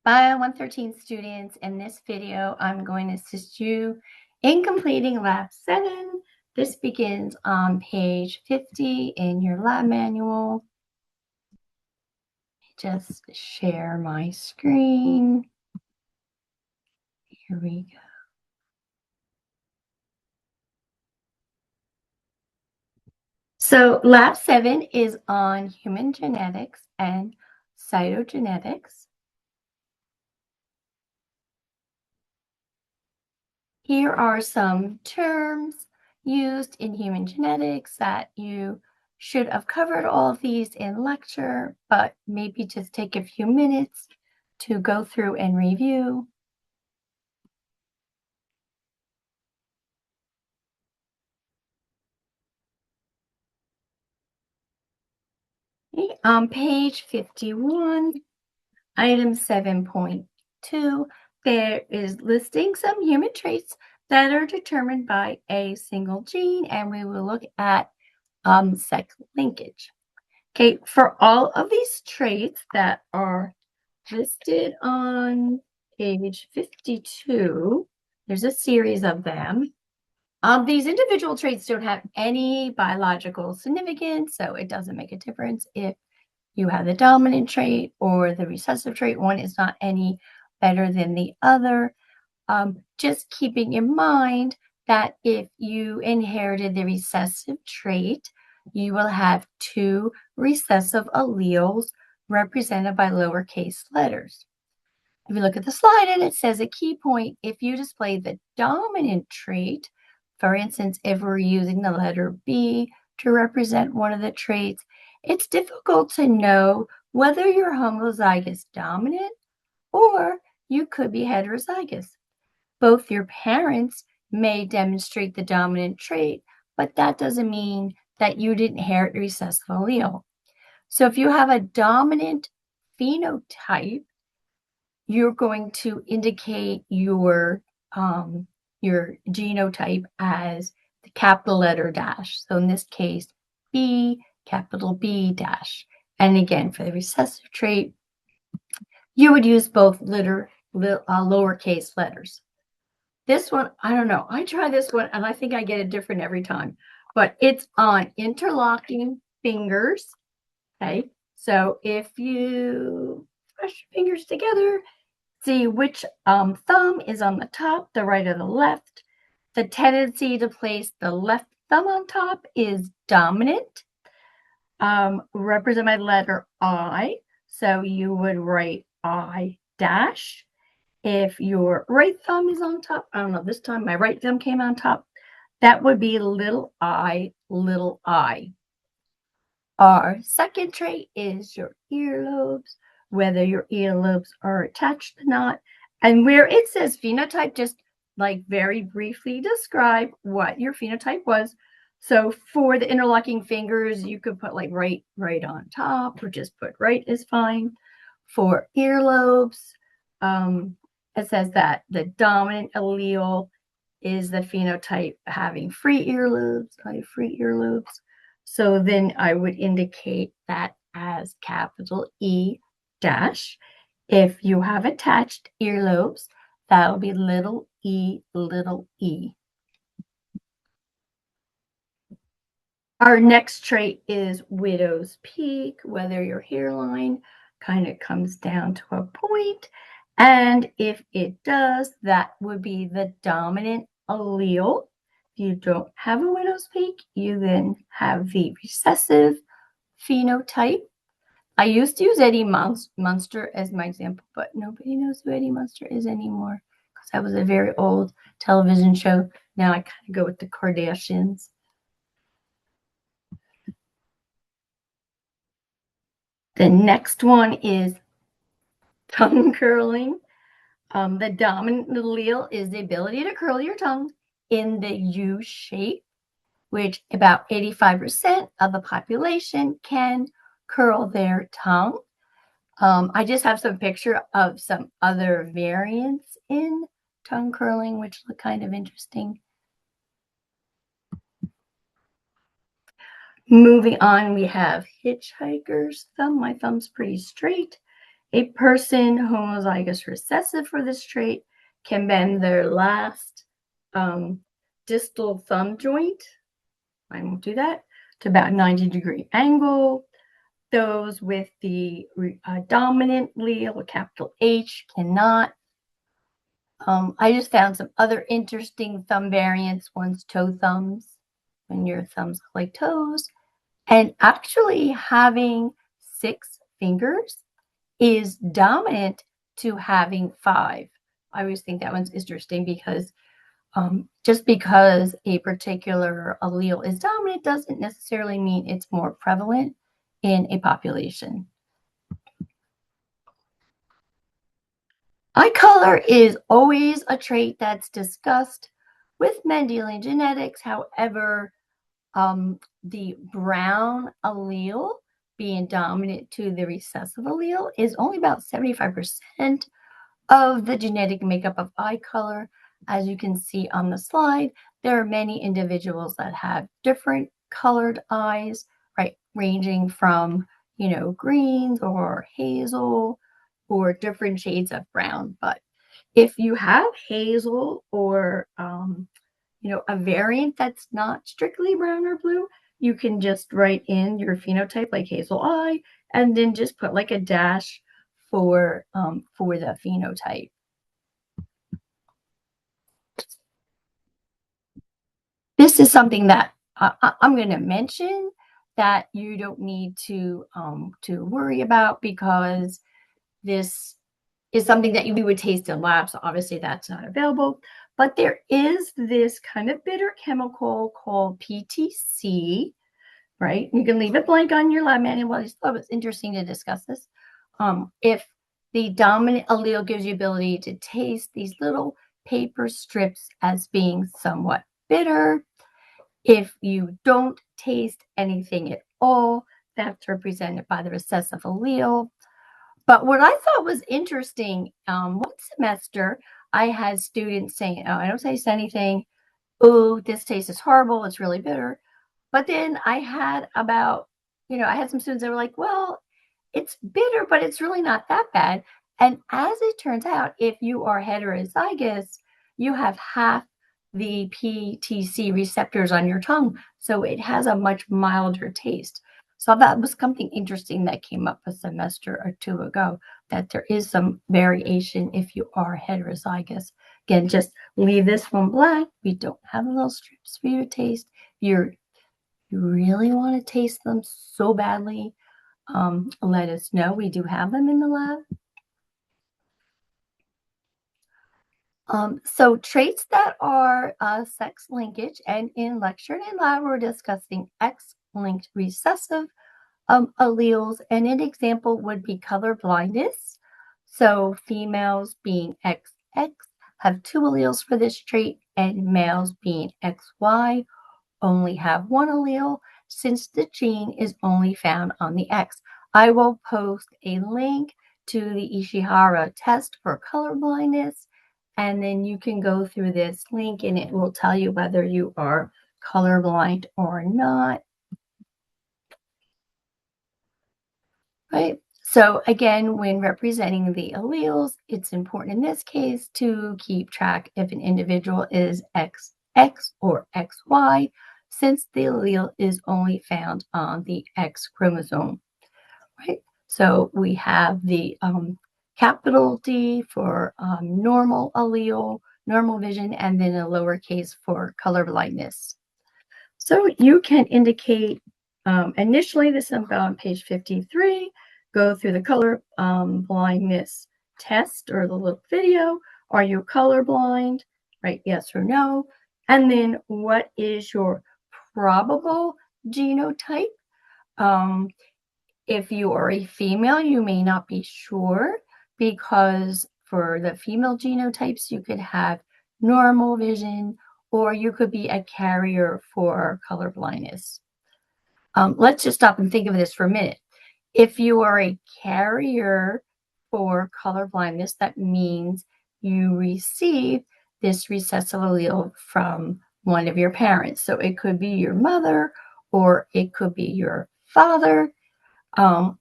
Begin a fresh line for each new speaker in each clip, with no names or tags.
Bio 113 students, in this video, I'm going to assist you in completing Lab 7. This begins on page 50 in your lab manual. Just share my screen. Here we go. So Lab 7 is on human genetics and cytogenetics. Here are some terms used in human genetics that you should have covered all of these in lecture, but maybe just take a few minutes to go through and review. On page 51, item 7.2, there is listing some human traits that are determined by a single gene, and we will look at sex linkage. Okay, for all of these traits that are listed on page 52, there's a series of them. These individual traits don't have any biological significance, so it doesn't make a difference if you have the dominant trait or the recessive trait. One is not any better than the other. Just keeping in mind that if you inherited the recessive trait, you will have two recessive alleles represented by lowercase letters. If you look at the slide and it says a key point, if you display the dominant trait, for instance, if we're using the letter B to represent one of the traits, it's difficult to know whether you're homozygous dominant or you could be heterozygous. Both your parents may demonstrate the dominant trait, but that doesn't mean that you didn't inherit a recessive allele. So if you have a dominant phenotype, you're going to indicate your genotype as the capital letter dash. So in this case, B, capital B dash. And again, for the recessive trait, you would use both lowercase letters. This one, I don't know. I try this one and I think I get it different every time. But it's on interlocking fingers. Okay. So if you press your fingers together, see which thumb is on the top, the right or the left. The tendency to place the left thumb on top is dominant. Represented by the letter I. So you would write I dash. If your right thumb is on top, I don't know, this time my right thumb came on top, that would be little I, little I. Our second trait is your earlobes, whether your earlobes are attached or not. And where it says phenotype, just like very briefly describe what your phenotype was. So for the interlocking fingers, you could put like right on top, or just put right is fine. For earlobes, it says that the dominant allele is the phenotype having free earlobes. So then I would indicate that as capital E dash. If you have attached earlobes, that'll be little e, little e. Our next trait is widow's peak, whether your hairline kind of comes down to a point. And if it does, that would be the dominant allele. If you don't have a widow's peak, you then have the recessive phenotype. I used to use Eddie Munster as my example, but nobody knows who Eddie Munster is anymore because that was a very old television show. Now I kind of go with the Kardashians. The next one is tongue curling. The dominant allele is the ability to curl your tongue in the U shape, which about 85% of the population can curl their tongue. I just have some picture of some other variants in tongue curling, which look kind of interesting. Moving on, we have hitchhiker's thumb. My thumb's pretty straight. A person homozygous recessive for this trait can bend their last distal thumb joint, I won't do that, to about 90-degree angle. Those with the dominant allele, capital H, cannot. I just found some other interesting thumb variants. One's toe thumbs, when your thumbs look like toes. And actually having 6 fingers is dominant to having 5. I always think that one's interesting because just because a particular allele is dominant doesn't necessarily mean it's more prevalent in a population. Eye color is always a trait that's discussed with Mendelian genetics. However, the brown allele being dominant to the recessive allele is only about 75% of the genetic makeup of eye color. As you can see on the slide, there are many individuals that have different colored eyes, right, ranging from, greens or hazel or different shades of brown. But if you have hazel or, a variant that's not strictly brown or blue, you can just write in your phenotype like hazel eye and then just put like a dash for the phenotype. This is something that I'm going to mention that you don't need to worry about because this is something that we would taste in labs. So obviously that's not available. But there is this kind of bitter chemical called PTC, right? You can leave it blank on your lab manual. I just thought it was interesting to discuss this. If the dominant allele gives you ability to taste these little paper strips as being somewhat bitter. If you don't taste anything at all, that's represented by the recessive allele. But what I thought was interesting, one semester, I had students saying, oh, I don't taste anything. Oh, this taste is horrible. It's really bitter. But then I had I had some students that were like, well, it's bitter, but it's really not that bad. And as it turns out, if you are heterozygous, you have half the PTC receptors on your tongue. So it has a much milder taste. So that was something interesting that came up a semester or 2 ago, that there is some variation if you are heterozygous. Again, just leave this one blank. We don't have little strips for you to taste. You really want to taste them so badly, let us know. We do have them in the lab. So traits that are sex linkage, and in lecture and in lab, we're discussing X-linked recessive alleles, and an example would be color blindness. So females being XX have 2 alleles for this trait, and males being XY only have 1 allele since the gene is only found on the X. I will post a link to the Ishihara test for color blindness, and then you can go through this link and it will tell you whether you are colorblind or not. Right? So again, when representing the alleles, it's important in this case to keep track if an individual is XX or XY, since the allele is only found on the X chromosome. Right? So we have the capital D for normal allele, normal vision, and then a lowercase for color blindness. So you can indicate initially, this is on page 53, go through the color blindness test or the little video. Are you colorblind? Right, yes or no. And then what is your probable genotype? If you are a female, you may not be sure, because for the female genotypes, you could have normal vision, or you could be a carrier for color blindness. Let's just stop and think of this for a minute. If you are a carrier for color blindness, that means you receive this recessive allele from one of your parents. So it could be your mother or it could be your father.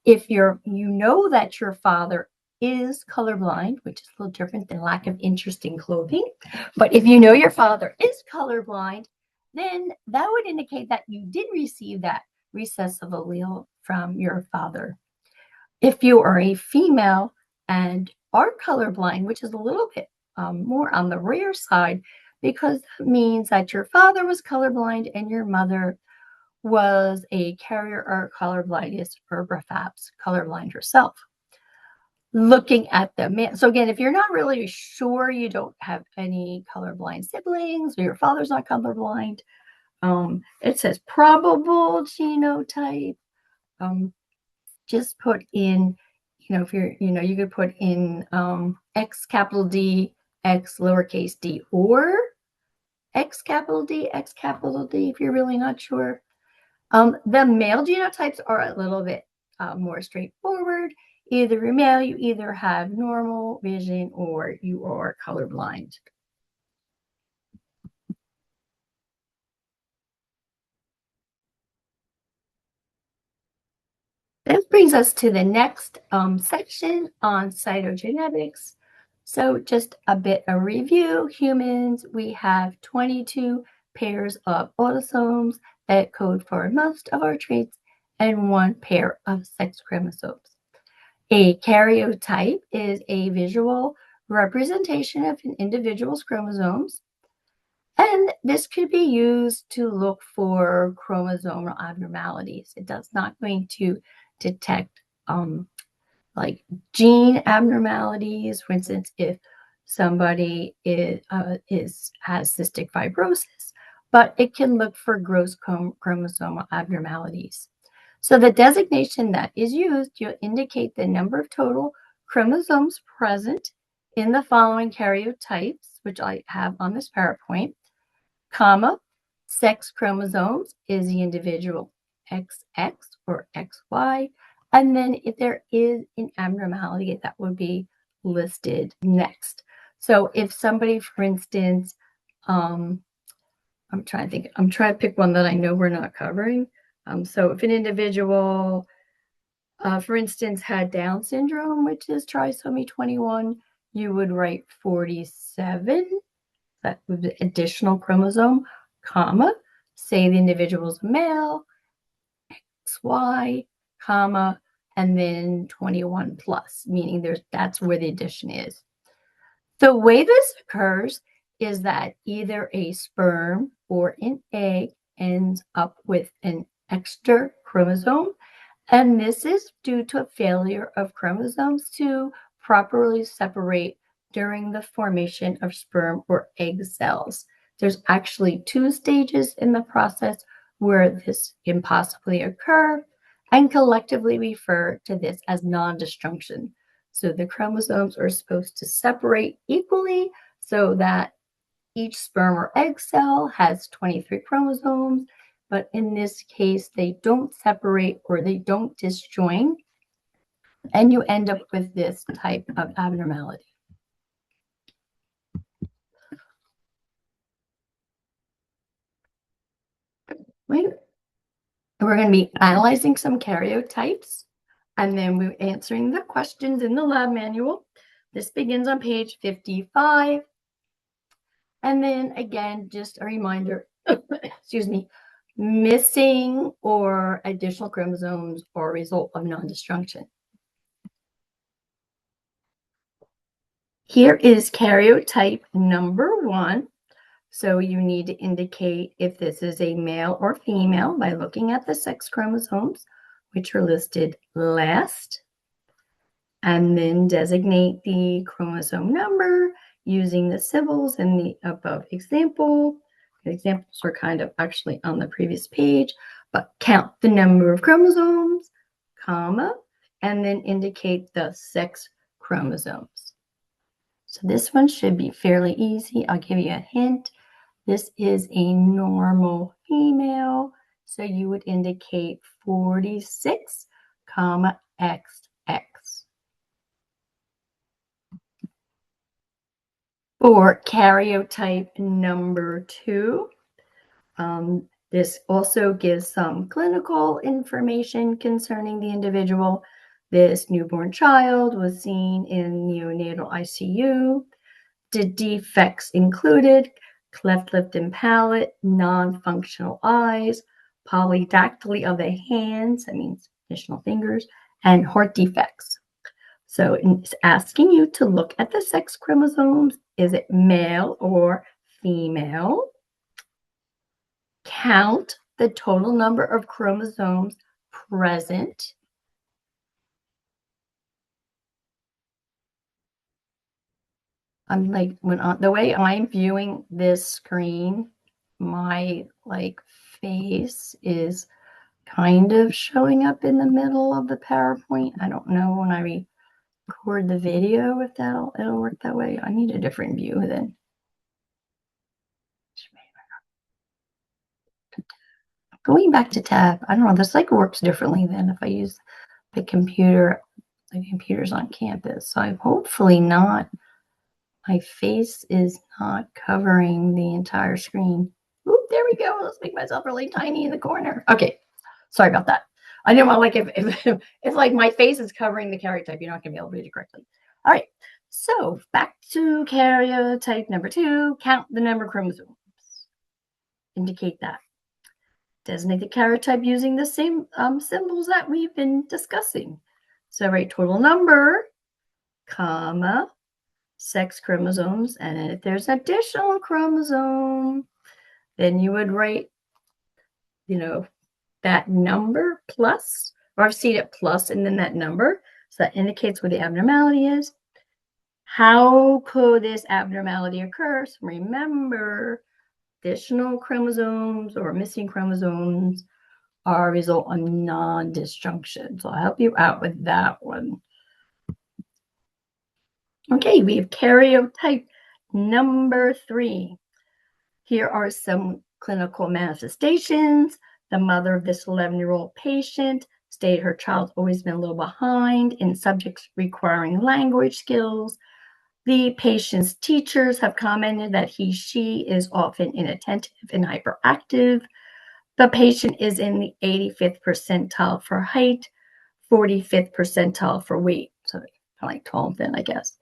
If you know that your father is colorblind, which is a little different than lack of interest in clothing. But if you know your father is colorblind, then that would indicate that you did receive that recessive allele from your father. If you are a female and are colorblind, which is a little bit more on the rare side, because that means that your father was colorblind and your mother was a carrier or colorblindness or perhaps colorblind herself. Looking at the man. So again, if you're not really sure you don't have any colorblind siblings or your father's not colorblind, it says probable genotype. Just put in, if you're, you could put in X capital D, X lowercase d, or X capital D, X capital D, if you're really not sure. The male genotypes are a little bit more straightforward. Either you're male, you either have normal vision or you are colorblind. This brings us to the next section on cytogenetics. So just a bit of review. Humans, we have 22 pairs of autosomes that code for most of our traits and 1 pair of sex chromosomes. A karyotype is a visual representation of an individual's chromosomes. And this could be used to look for chromosomal abnormalities. It does not going to detect like gene abnormalities. For instance, if somebody has cystic fibrosis, but it can look for gross chromosomal abnormalities. So the designation that is used to indicate the number of total chromosomes present in the following karyotypes, which I have on this PowerPoint, comma, sex chromosomes is the individual XX or XY. And then if there is an abnormality, that would be listed next. So if somebody, for instance, I'm trying to pick one that I know we're not covering. So if an individual, for instance, had Down syndrome, which is trisomy 21, you would write 47. That would be additional chromosome, comma, say the individual is a male, XY, comma, and then 21 plus, meaning that's where the addition is. The way this occurs is that either a sperm or an egg ends up with an extra chromosome, and this is due to a failure of chromosomes to properly separate during the formation of sperm or egg cells. There's actually 2 stages in the process where this can possibly occur, and collectively refer to this as non-disjunction. So the chromosomes are supposed to separate equally so that each sperm or egg cell has 23 chromosomes, but in this case, they don't separate or they don't disjoin, and you end up with this type of abnormality. We're going to be analyzing some karyotypes, and then we're answering the questions in the lab manual. This begins on page 55. And then again, just a reminder, excuse me, missing or additional chromosomes are a result of non-disjunction. Here is karyotype number 1. So you need to indicate if this is a male or female by looking at the sex chromosomes, which are listed last, and then designate the chromosome number using the symbols in the above example. The examples are kind of actually on the previous page, but count the number of chromosomes, comma, and then indicate the sex chromosomes. So this one should be fairly easy. I'll give you a hint. This is a normal female, so you would indicate 46, comma, XX. For karyotype number 2, this also gives some clinical information concerning the individual. This newborn child was seen in neonatal ICU. The defects included cleft lip and palate, non-functional eyes, polydactyly of the hands, that means additional fingers, and heart defects. So it's asking you to look at the sex chromosomes. Is it male or female? Count the total number of chromosomes present. I'm like, the way I'm viewing this screen, my face is kind of showing up in the middle of the PowerPoint. I don't know when I record the video if it'll work that way. I need a different view then. Going back to tab, I don't know, this works differently than if I use the computer. The computer's on campus, so I'm hopefully not, my face is not covering the entire screen. Oop, there we go. Let's make myself really tiny in the corner. Okay, sorry about that. I didn't want if my face is covering the karyotype, you're not going to be able to read it correctly. All right, so back to karyotype number 2. Count the number of chromosomes. Indicate that. Designate the karyotype using the same symbols that we've been discussing. So write total number, comma, sex chromosomes, and if there's an additional chromosome, then you would write, that number plus, or I've seen it plus and then that number. So that indicates where the abnormality is. How could this abnormality occur? So remember, additional chromosomes or missing chromosomes are a result of non-disjunction. So I'll help you out with that one. Okay, we have karyotype number 3. Here are some clinical manifestations. The mother of this 11-year-old patient stated her child's always been a little behind in subjects requiring language skills. The patient's teachers have commented that she is often inattentive and hyperactive. The patient is in the 85th percentile for height, 45th percentile for weight. So kind of like tall and thin, I guess.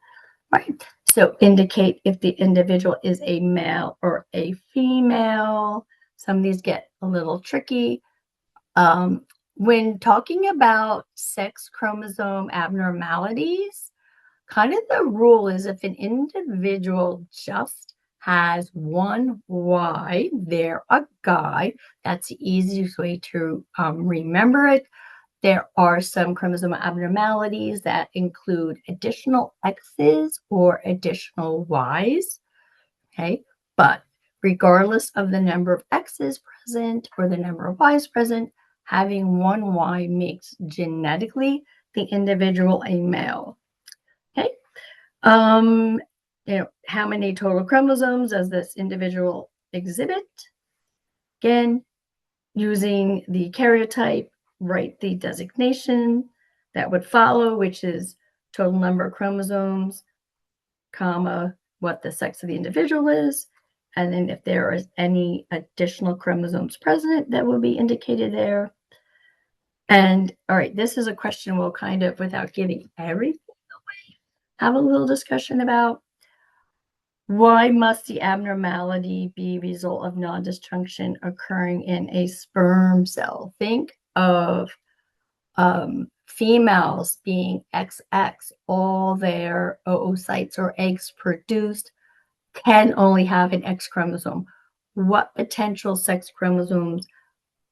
Right. So indicate if the individual is a male or a female. Some of these get a little tricky. When talking about sex chromosome abnormalities, kind of the rule is if an individual just has one Y, they're a guy. That's the easiest way to remember it. There are some chromosomal abnormalities that include additional X's or additional Y's, okay? But regardless of the number of X's present or the number of Y's present, having one Y makes genetically the individual a male, okay? How many total chromosomes does this individual exhibit? Again, using the karyotype, write the designation that would follow, which is total number of chromosomes, comma, what the sex of the individual is, and then if there is any additional chromosomes present, that will be indicated there. And all right, this is a question we'll kind of, without giving everything away, have a little discussion about. Why must the abnormality be a result of non-disjunction occurring in a sperm cell? Think of females being XX. All their oocytes or eggs produced can only have an X chromosome. What potential sex chromosomes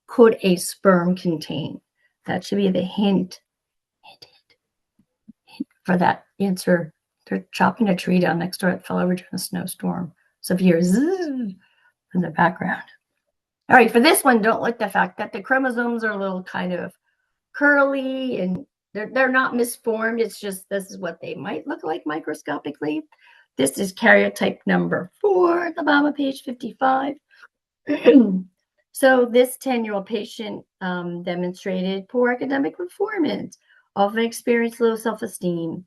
could a sperm contain? That should be the hint for that answer. They're chopping a tree down next door. It fell over during a snowstorm. So if you hear zzz in the background. All right, for this one, don't like the fact that the chromosomes are a little kind of curly and they're not misformed. It's just this is what they might look like microscopically. This is karyotype number 4 at the bottom of page 55. So this 10-year-old patient demonstrated poor academic performance, often experienced low self-esteem.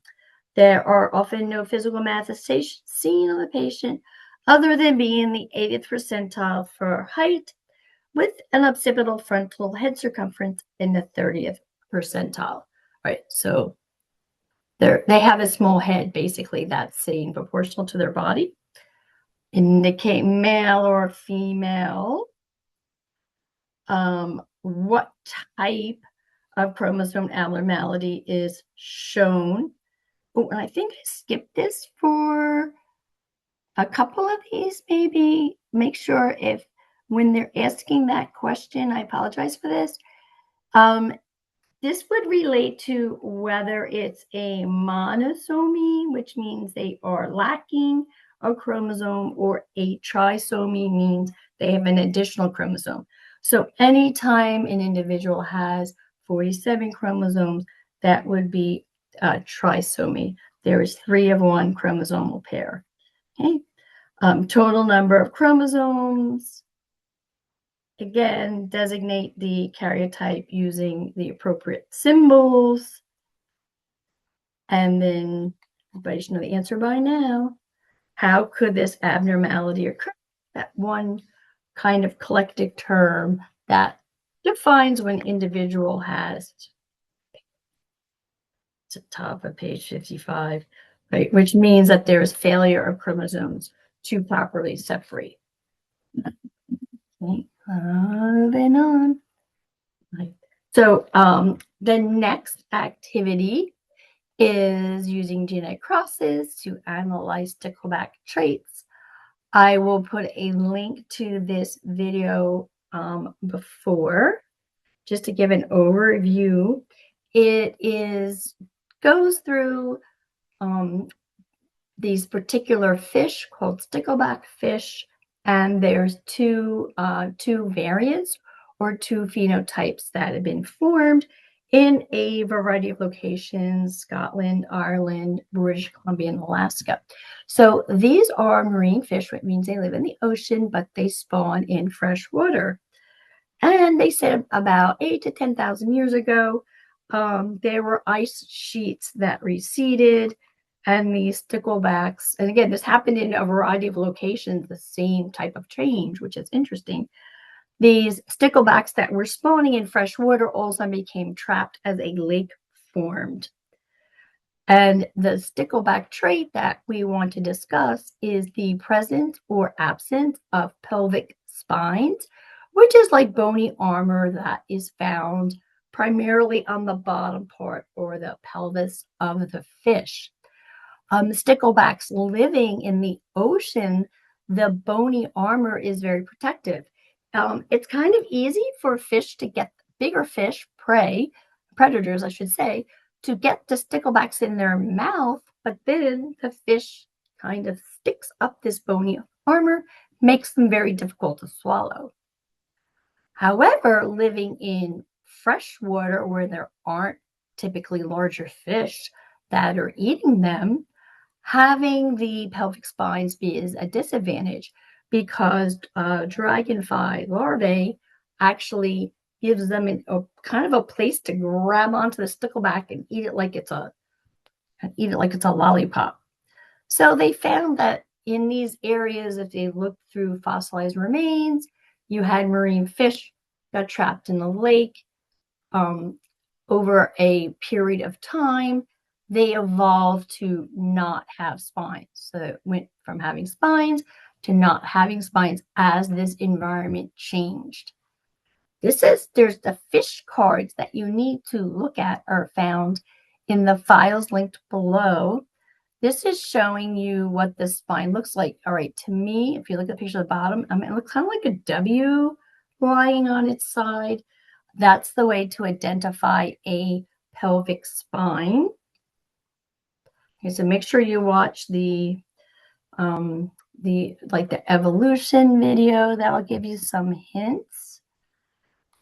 There are often no physical manifestations seen on the patient other than being the 80th percentile for height with an occipital frontal head circumference in the 30th percentile. right? So they have a small head, basically, that's saying proportional to their body. Indicate male or female. What type of chromosome abnormality is shown? Oh, and I think I skipped this for a couple of these, maybe. Make sure if when they're asking that question, I apologize for this. This would relate to whether it's a monosomy, which means they are lacking a chromosome, or a trisomy means they have an additional chromosome. So anytime an individual has 47 chromosomes, that would be a trisomy. There is 3 of one chromosomal pair. Okay. Total number of chromosomes. Again, designate the karyotype using the appropriate symbols. And then everybody should know the answer by now. How could this abnormality occur? That one kind of collective term that defines when an individual has, it's at the top of page 55, right? Which means that there is failure of chromosomes to properly separate. Okay, moving on. Right. So the next activity is using genetic crosses to analyze stickleback traits. I will put a link to this video before, just to give an overview. It goes through these particular fish called stickleback fish, and there's two variants or 2 phenotypes that have been formed in a variety of locations: Scotland, Ireland, British Columbia, and Alaska. So these are marine fish, which means they live in the ocean, but they spawn in fresh water. And they said about 8 to 10,000 years ago, there were ice sheets that receded, and these sticklebacks, and again, this happened in a variety of locations, the same type of change, which is interesting. These sticklebacks that were spawning in fresh water also became trapped as a lake formed. And the stickleback trait that we want to discuss is the presence or absence of pelvic spines, which is like bony armor that is found primarily on the bottom part or the pelvis of the fish. Sticklebacks living in the ocean, the bony armor is very protective. It's kind of easy for fish to get bigger fish, predators, I should say, to get the sticklebacks in their mouth, but then the fish kind of sticks up this bony armor, makes them very difficult to swallow. However, living in fresh water where there aren't typically larger fish that are eating them, having the pelvic spines is a disadvantage, because dragonfly larvae actually gives them a kind of a place to grab onto the stickleback and eat it like it's a lollipop. So they found that in these areas, if they looked through fossilized remains, you had marine fish got trapped in the lake. Over a period of time, they evolved to not have spines. So it went from having spines to not having spines as this environment changed. There's the fish cards that you need to look at are found in the files linked below. This is showing you what the spine looks like. All right, to me, if you look at the picture at the bottom, it looks kind of like a W lying on its side. That's the way to identify a pelvic spine. Okay, so make sure you watch the evolution video. That will give you some hints.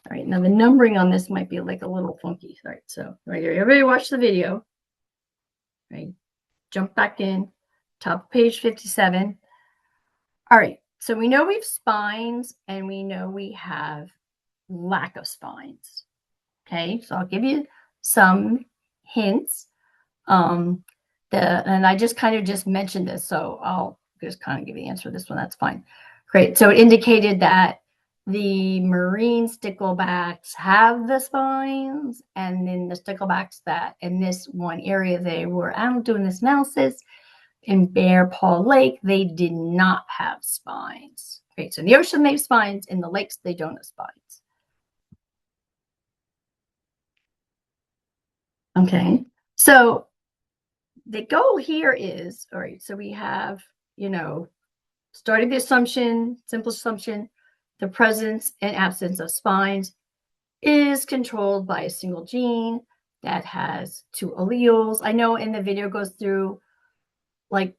All right, now the numbering on this might be like a little funky. All right, so right here, everybody watch the video. Right, jump back in, top of page 57. All right, so we know we have spines and we know we have lack of spines. Okay, so I'll give you some hints. And I just kind of just mentioned this, so I'll just kind of give you the answer to this one. That's fine. Great. So it indicated that the marine sticklebacks have the spines, and then the sticklebacks that in this one area they were out doing this analysis in Bear Paw Lake, they did not have spines. Okay, so in the ocean they have spines, in the lakes they don't have spines. Okay, so the goal here is, all right, so we have, starting the assumption, simple assumption, the presence and absence of spines is controlled by a single gene that has two alleles. I know in the video goes through like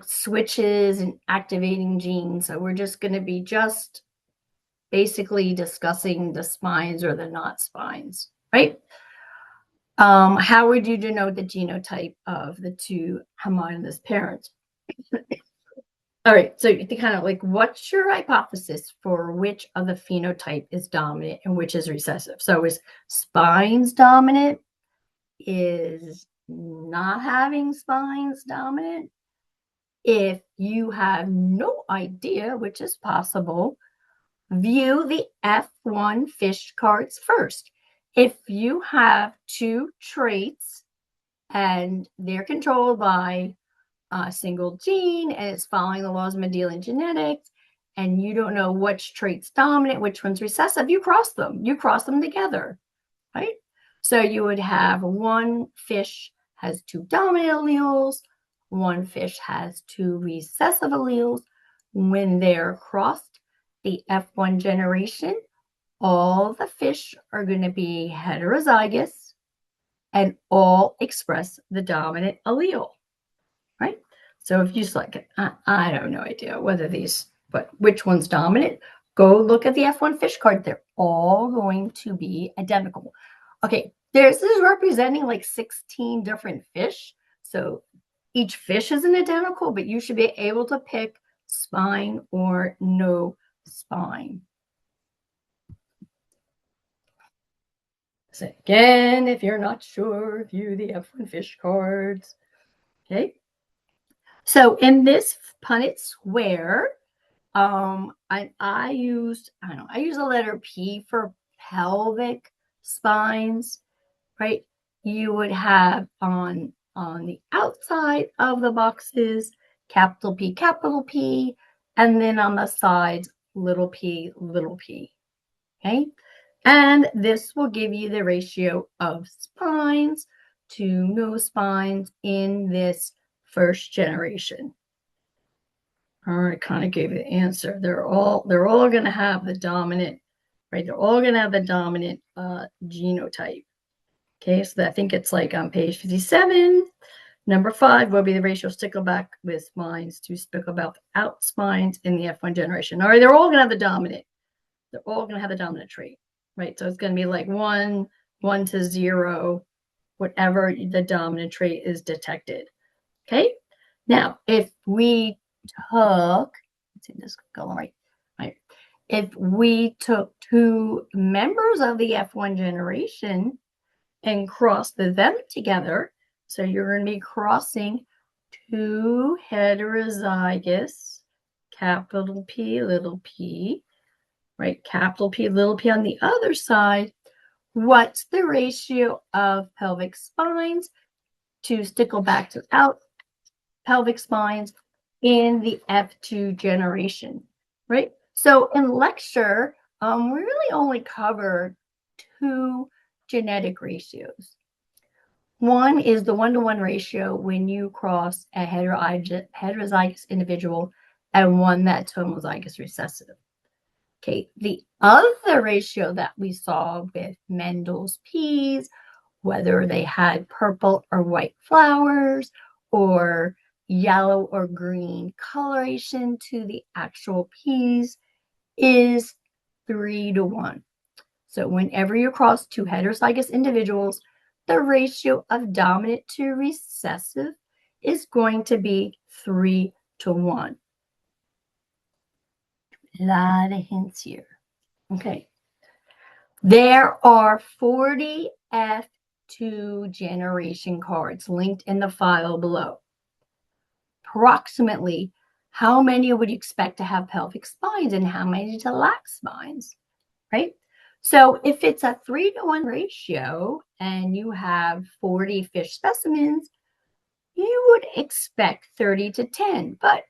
switches and activating genes. So we're just going to be just basically discussing the spines or the not spines, right? How would you denote the genotype of the two homologous parents? All right, so you kind of like, what's your hypothesis for which of the phenotype is dominant and which is recessive? So is spines dominant? Is not having spines dominant? If you have no idea, which is possible, view the F1 fish cards first. If you have two traits and they're controlled by a single gene and it's following the laws of Mendelian genetics, and you don't know which trait's dominant, which one's recessive, you cross them. You cross them together, right? So you would have one fish has two dominant alleles, one fish has two recessive alleles. When they're crossed, the F1 generation, all the fish are going to be heterozygous and all express the dominant allele, right? So if you just like, I have no idea whether these, but which one's dominant, go look at the F1 fish card. They're all going to be identical. Okay, this is representing like 16 different fish. So each fish isn't identical, but you should be able to pick spine or no spine. So again, if you're not sure, view the F1 fish cards. Okay. So in this Punnett square, I use a letter P for pelvic spines, right? You would have on the outside of the boxes capital P, and then on the sides little p. Okay, and this will give you the ratio of spines to no spines in this first generation. All right, kind of gave you the answer. They're all going to have the dominant, right? They're all going to have the dominant genotype. Okay, so I think it's like on page 57. Number 5 will be the ratio of stickleback with spines to stickleback without spines in the F1 generation. All right, they're all going to have the dominant. They're all going to have the dominant trait, right? So it's going to be like 1 to 0, whatever the dominant trait is detected. Okay, now if we took, let's see this going right. If we took two members of the F1 generation and crossed them together, so you're going to be crossing two heterozygous, capital P, little p, right? Capital P, little p on the other side. What's the ratio of pelvic spines to stickleback without pelvic spines in the F2 generation, right? So in lecture, we really only covered 2 genetic ratios. One is the 1-to-1 ratio when you cross a heterozygous individual and one that's homozygous recessive. Okay, the other ratio that we saw with Mendel's peas, whether they had purple or white flowers or yellow or green coloration to the actual peas, is 3-to-1. So whenever you cross two heterozygous individuals, the ratio of dominant to recessive is going to be 3-to-1. A lot of hints here. Okay. There are 40 F2 generation cards linked in the file below. Approximately how many would you expect to have pelvic spines and how many to lack spines, right? So if it's a 3-to-1 ratio and you have 40 fish specimens, you would expect 30 to 10, but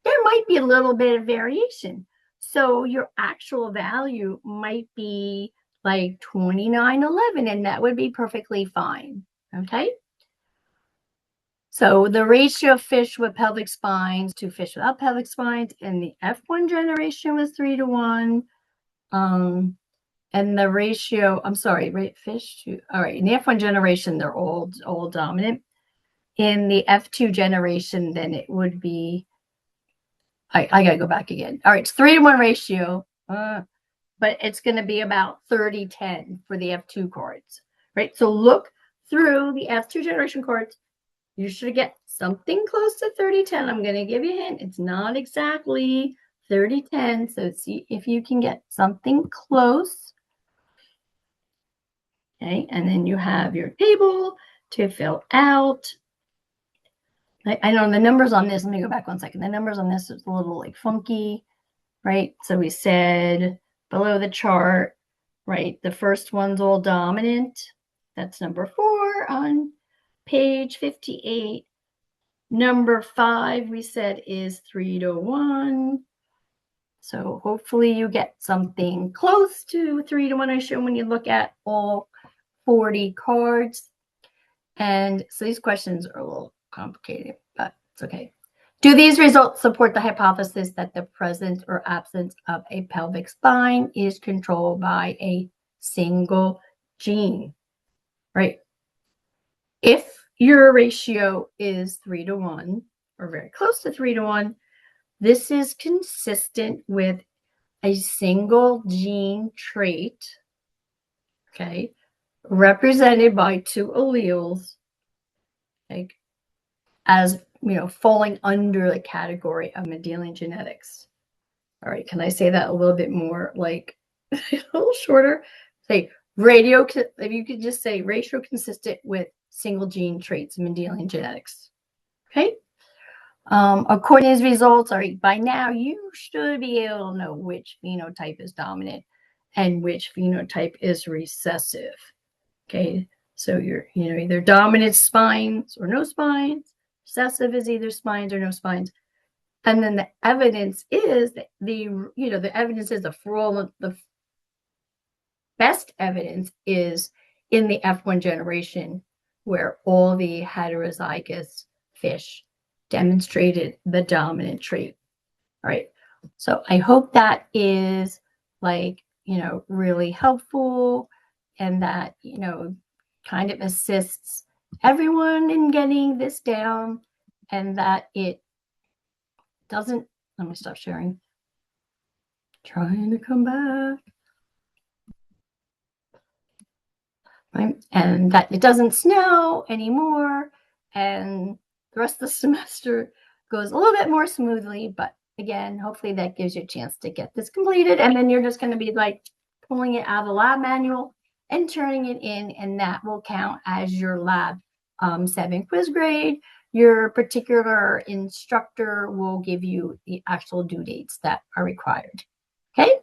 there might be a little bit of variation. So your actual value might be like 2911, and that would be perfectly fine, okay? So the ratio of fish with pelvic spines to fish without pelvic spines in the F1 generation was 3-to-1. And the ratio, I'm sorry, right, fish to, all right, in the F1 generation, they're all dominant. In the F2 generation, then it would be, I got to go back again. All right, it's 3-to-1 ratio, but it's going to be about 30-10 for the F2 cards, right? So look through the F2 generation cards. You should get something close to 30-10. I'm going to give you a hint. It's not exactly 30-10. So see if you can get something close. Okay, and then you have your table to fill out. I know the numbers on this, let me go back 1 second. The numbers on this is a little like funky, right? So we said below the chart, right? The first one's all dominant. That's number 4 on page 58. Number 5, we said, is 3-to-1. So hopefully you get something close to 3-to-1 ratio when you look at all 40 cards. And so these questions are a little complicated, but it's okay. Do these results support the hypothesis that the presence or absence of a pelvic spine is controlled by a single gene, right? If your ratio is 3-to-1 or very close to 3-to-1, this is consistent with a single gene trait, okay, represented by 2 alleles, okay, as falling under the category of Mendelian genetics. All right, can I say that a little bit more, like a little shorter? Say if you could just say ratio consistent with single gene traits in Mendelian genetics. Okay. According to these results, all right, by now you should be able to know which phenotype is dominant and which phenotype is recessive. Okay, so you're either dominant spines or no spines, recessive is either spines or no spines, and then the evidence is that the evidence is the best evidence is in the F1 generation, where all the heterozygous fish demonstrated the dominant trait. All right. So I hope that is really helpful, and that, kind of assists everyone in getting this down, and that it doesn't, let me stop sharing. Trying to come back. Right? And that it doesn't snow anymore, and the rest of the semester goes a little bit more smoothly. But again, hopefully that gives you a chance to get this completed, and then you're just going to be like pulling it out of the lab manual and turning it in, and that will count as your lab 7 quiz grade. Your particular instructor will give you the actual due dates that are required. Okay.